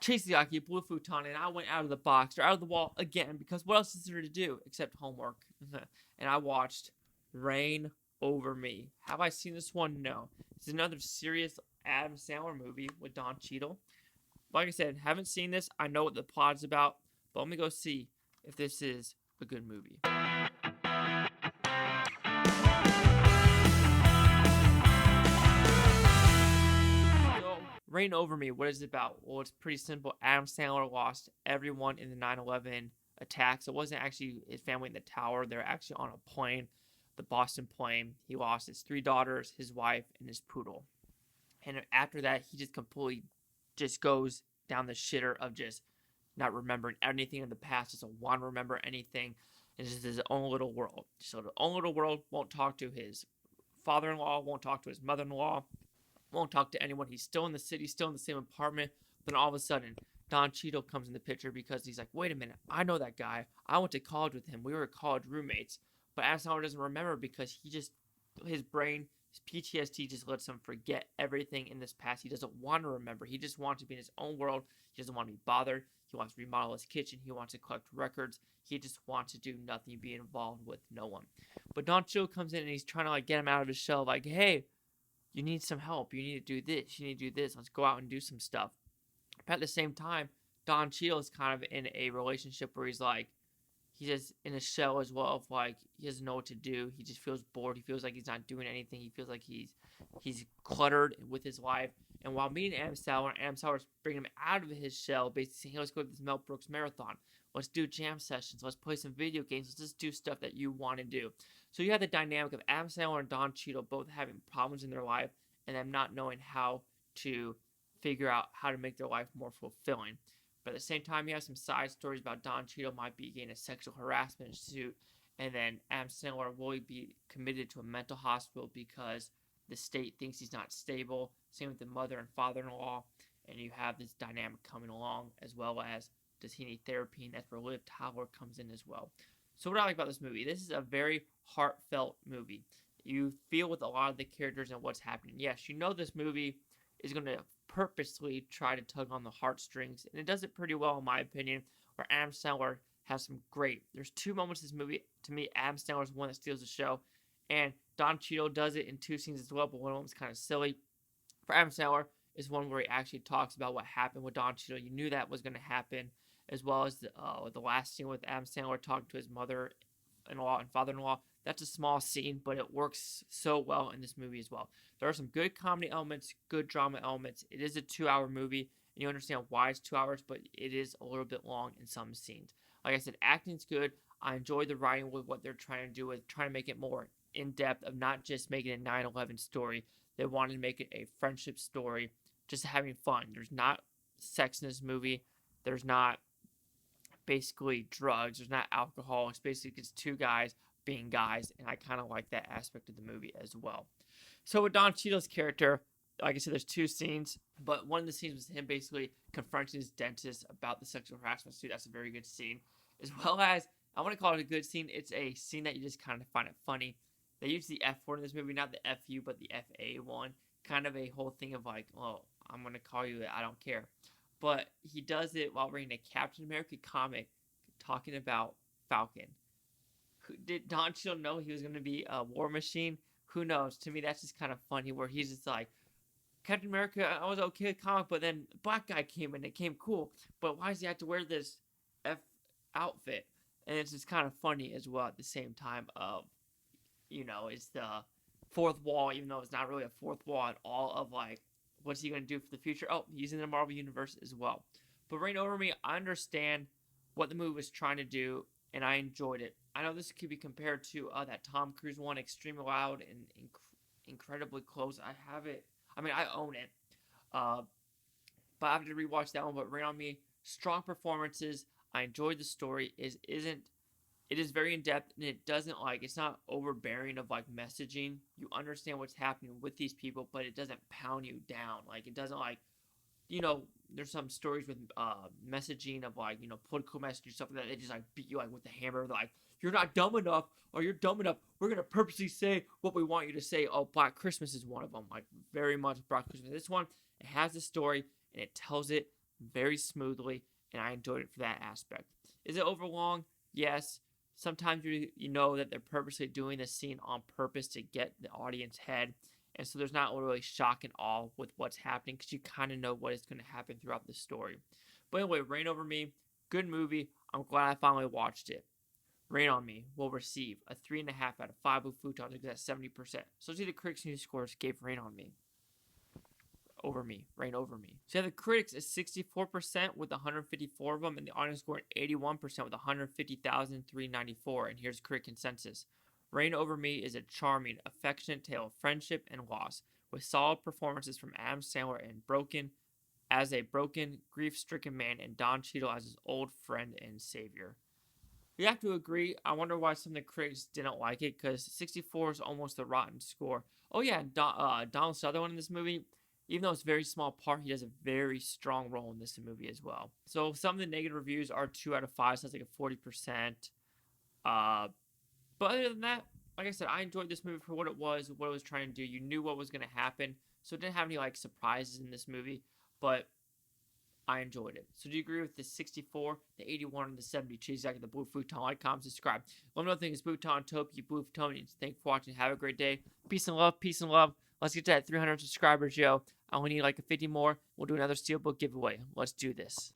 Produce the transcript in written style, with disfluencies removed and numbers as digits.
chased the Aki, blew Futon, and I went out of the box or out of the wall again because what else is there to do except homework? And I watched Rain Over Me. Have I seen this one? No. It's another serious Adam Sandler movie with Don Cheadle. Like I said, haven't seen this. I know what the plot's about, but let me go see if this is a good movie. Rain Over Me, what is it about? Well, it's pretty simple. Adam Sandler lost everyone in the 9/11 attacks. It wasn't actually his family in the tower. They were actually on a plane, the Boston plane. He lost his 3 daughters, his wife, and his poodle. And after that, he just completely just goes down the shitter of just not remembering anything in the past, doesn't want to remember anything. It's just his own little world. So his own little world, won't talk to his father-in-law, won't talk to his mother-in-law, won't talk to anyone. He's still in the city, still in the same apartment. Then all of a sudden, Don Cheadle comes in the picture because he's like, wait a minute, I know that guy. I went to college with him. We were college roommates. But Adam Sandler doesn't remember because his brain, his PTSD just lets him forget everything in this past. He doesn't want to remember. He just wants to be in his own world. He doesn't want to be bothered. He wants to remodel his kitchen. He wants to collect records. He just wants to do nothing, be involved with no one. But Don Cheadle comes in and he's trying to get him out of his shell. Like, hey, you need some help. You need to do this. You need to do this. Let's go out and do some stuff. But at the same time, Don Cheadle is kind of in a relationship where he's just in a shell as well of he doesn't know what to do. He just feels bored. He feels like he's not doing anything. He feels like he's cluttered with his life. And while meeting Adam Sandler's bringing him out of his shell, basically saying, hey, let's go to this Mel Brooks marathon. Let's do jam sessions. Let's play some video games. Let's just do stuff that you want to do. So you have the dynamic of Adam Sandler and Don Cheadle both having problems in their life and them not knowing how to figure out how to make their life more fulfilling. But at the same time, you have some side stories about Don Cheadle might be getting a sexual harassment suit, and then Adam Sandler will be committed to a mental hospital because the state thinks he's not stable. Same with the mother and father-in-law, and you have this dynamic coming along, as well as does he need therapy, and that's where Liv Tyler comes in as well. So what I like about this movie, this is a very heartfelt movie. You feel with a lot of the characters and what's happening. Yes, you know this movie is going to purposely try to tug on the heartstrings, and it does it pretty well in my opinion, where Adam Sandler has some there's 2 moments in this movie. To me, Adam Sandler is the one that steals the show, and Don Cheadle does it in 2 scenes as well, but one of them is kind of silly. For Adam Sandler is one where he actually talks about what happened with Don Cheadle. You knew that was going to happen, as well as the last scene with Adam Sandler talking to his mother-in-law and father-in-law. That's a small scene, but it works so well in this movie as well. There are some good comedy elements, good drama elements. It is a 2-hour movie, and you understand why it's 2 hours, but it is a little bit long in some scenes. Like I said, acting's good. I enjoy the writing with what they're trying to do with trying to make it more in-depth of not just making a 9/11 story. They wanted to make it a friendship story, just having fun. There's not sex in this movie. There's not basically drugs. There's not alcohol. It's basically just 2 guys being guys, and I kind of like that aspect of the movie as well. So with Don Cheadle's character, like I said, there's 2 scenes, but one of the scenes was him basically confronting his dentist about the sexual harassment suit. That's a very good scene. As well as, I want to call it a good scene. It's a scene that you just kind of find it funny. They use the F word in this movie, not the FU, but the FA one. Kind of a whole thing of oh, I'm going to call you that, I don't care. But he does it while reading a Captain America comic talking about Falcon. Did Don Cheadle know he was going to be a war machine? Who knows? To me, that's just kind of funny, where he's just like, Captain America, I was okay with comic, but then the black guy came and it came cool. But why does he have to wear this F outfit? And it's just kind of funny as well at the same time of, it's the 4th wall, even though it's not really a 4th wall at all, of what's he going to do for the future? Oh, he's in the Marvel Universe as well. But Reign Over Me, I understand what the movie was trying to do, and I enjoyed it. I know this could be compared to that Tom Cruise one, Extremely Loud and Incredibly Close. I have it. I mean, I own it. But I have to rewatch that one. But Reign on Me, strong performances. I enjoyed the story. It is very in-depth, and it doesn't it's not overbearing of messaging. You understand what's happening with these people, but it doesn't pound you down. It doesn't there's some stories with messaging of political messaging, stuff like that. They just beat you with the hammer. They're you're not dumb enough, or you're dumb enough. We're gonna purposely say what we want you to say. Oh, Black Christmas is one of them. Very much Black Christmas. This one, it has a story and it tells it very smoothly, and I enjoyed it for that aspect. Is it overlong? Yes. Sometimes you know that they're purposely doing this scene on purpose to get the audience head, and so there's not really shock and awe with what's happening because you kind of know what is going to happen throughout the story. But anyway, Reign Over Me, good movie. I'm glad I finally watched it. Rain on Me will receive a 3.5 out of 5 with Futons because that's 70%. So see the critics' news scores gave Rain on Me. Rain Over Me. So yeah, the critics is 64% with 154 of them, and the audience score 81% with 150,394. And here's critic consensus. Rain Over Me is a charming, affectionate tale of friendship and loss, with solid performances from Adam Sandler as a broken, grief-stricken man, and Don Cheadle as his old friend and savior. We have to agree. I wonder why some of the critics didn't like it, because 64 is almost the rotten score. Oh yeah, Donald Sutherland in this movie, even though it's a very small part, he does a very strong role in this movie as well. So some of the negative reviews are 2 out of 5, so that's like a 40%. But other than that, like I said, I enjoyed this movie for what it was trying to do. You knew what was going to happen, so it didn't have any like surprises in this movie, but I enjoyed it. So do you agree with the 64, the 81, and the 70 cheese jacket, the blue futon? Like, comment, subscribe. One more thing is Futon, Topi, Blue Futonians. Thank you for watching. Have a great day. Peace and love. Peace and love. Let's get to that 300 subscribers, yo. I only need like 50 more. We'll do another Steelbook giveaway. Let's do this.